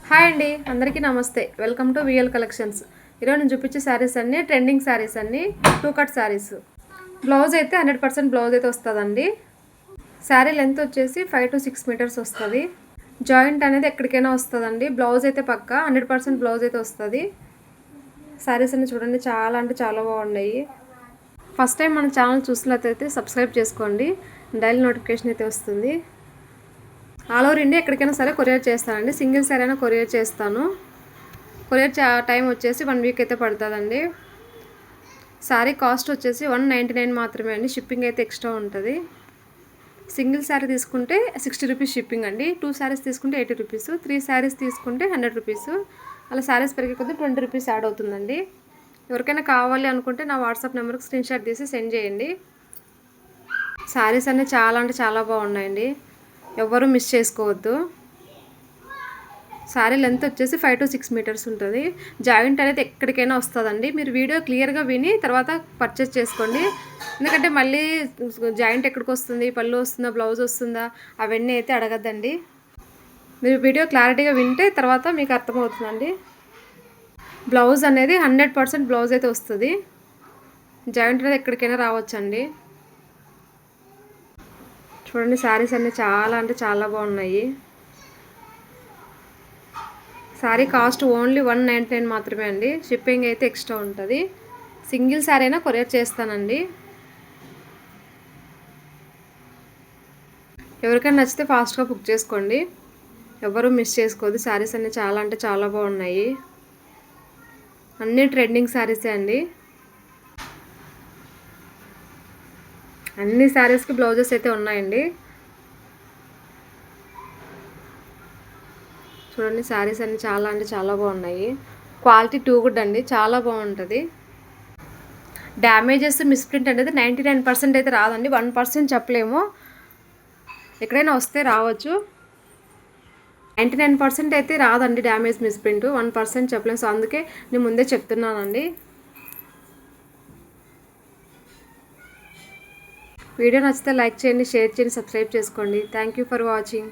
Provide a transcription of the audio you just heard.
Hi అండి, అందరికీ నమస్తే. Welcome to VL collections. ఈరోజు నేను చూపించే శారీస్ అన్నీ ట్రెండింగ్ శారీస్ అన్నీ 2 కట్ శారీస్. బ్లౌజ్ అయితే 100% బ్లౌజ్ అయితే వస్తుందండి. శారీ లెంత్ వచ్చేసి 5 to 6 మీటర్స్ వస్తుంది. జాయింట్ అనేది ఎక్కడికైనా వస్తుందండి. బ్లౌజ్ అయితే పక్కా 100% బ్లౌజ్ అయితే వస్తుంది. శారీస్ అన్ని చూడండి, చాలా అంటే చాలా బాగున్నాయి. ఫస్ట్ టైం మన ఛానల్ చూసినట్లయితే సబ్స్క్రైబ్ చేసుకోండి. డైలీ నోటిఫికేషన్ అయితే వస్తుంది. ఆల్ ఓవర్ ఇండియా ఎక్కడికైనా సరే కొరియర్ చేస్తానండి. సింగిల్ శారీ అయినా కొరియర్ చేస్తాను. కొరియర్ టైం వచ్చేసి 1 వీక్ అయితే పడుతుందండి. శారీ కాస్ట్ వచ్చేసి 199 మాత్రమే అండి. షిప్పింగ్ అయితే ఎక్స్ట్రా ఉంటుంది. సింగిల్ శారీ తీసుకుంటే 60 రూపీస్ షిప్పింగ్ అండి. 2 శారీస్ తీసుకుంటే 80 రూపీస్, 3 శారీస్ తీసుకుంటే 100 రూపీస్. అలా శారీస్ పెరిగే కొద్దీ 20 రూపీస్ యాడ్ అవుతుందండి. ఎవరికైనా కావాలి అనుకుంటే నా వాట్సాప్ నెంబర్కి స్క్రీన్ షాట్ తీసి సెండ్ చేయండి. శారీస్ అన్నీ చాలా అంటే చాలా బాగున్నాయండి. ఎవరు మిస్ చేసుకోవద్దు. శారీ లెంత్ వచ్చేసి 5 to 6 మీటర్స్ ఉంటుంది. జాయింట్ అనేది ఎక్కడికైనా వస్తుందండి. మీరు వీడియో క్లియర్గా విని తర్వాత పర్చేస్ చేసుకోండి. ఎందుకంటే మళ్ళీ జాయింట్ ఎక్కడికి వస్తుంది, పళ్ళు వస్తుందా, బ్లౌజ్ వస్తుందా, అవన్నీ అయితే అడగద్దండి. మీరు వీడియో క్లారిటీగా వింటే తర్వాత మీకు అర్థమవుతుందండి. బ్లౌజ్ అనేది 100% బ్లౌజ్ అయితే వస్తుంది. జాయింట్ అనేది ఎక్కడికైనా రావచ్చండి. చూడండి, శారీస్ అన్నీ చాలా అంటే చాలా బాగున్నాయి. శారీ కాస్ట్ ఓన్లీ 199 మాత్రమే అండి. షిప్పింగ్ అయితే ఎక్స్ట్రా ఉంటుంది. సింగిల్ శారీ అయినా కొరియర్ చేస్తానండి. ఎవరికైనా నచ్చితే ఫాస్ట్గా బుక్ చేసుకోండి. ఎవరు మిస్ చేసుకోవద్దు. శారీస్ అన్నీ చాలా అంటే చాలా బాగున్నాయి. అన్నీ ట్రెండింగ్ శారీసే అండి. అన్ని శారీస్కి బ్లౌజెస్ అయితే ఉన్నాయండి. చూడండి, శారీస్ అన్నీ చాలా అంటే చాలా బాగున్నాయి. క్వాలిటీ టూ గుడ్ అండి, చాలా బాగుంటుంది. డ్యామేజెస్ మిస్ప్రింట్ అనేది 99% అయితే రాదండి. 1% చెప్పలేము. ఎక్కడైనా వస్తే రావచ్చు. 99% అయితే రాదండి డ్యామేజ్ మిస్ప్రింట్. 1% చెప్పలేము. సో అందుకే నేను ముందే చెప్తున్నానండి. వీడియో నచ్చితే లైక్ చేయండి, షేర్ చేయండి, సబ్స్క్రైబ్ చేసుకోండి. Thank you for watching.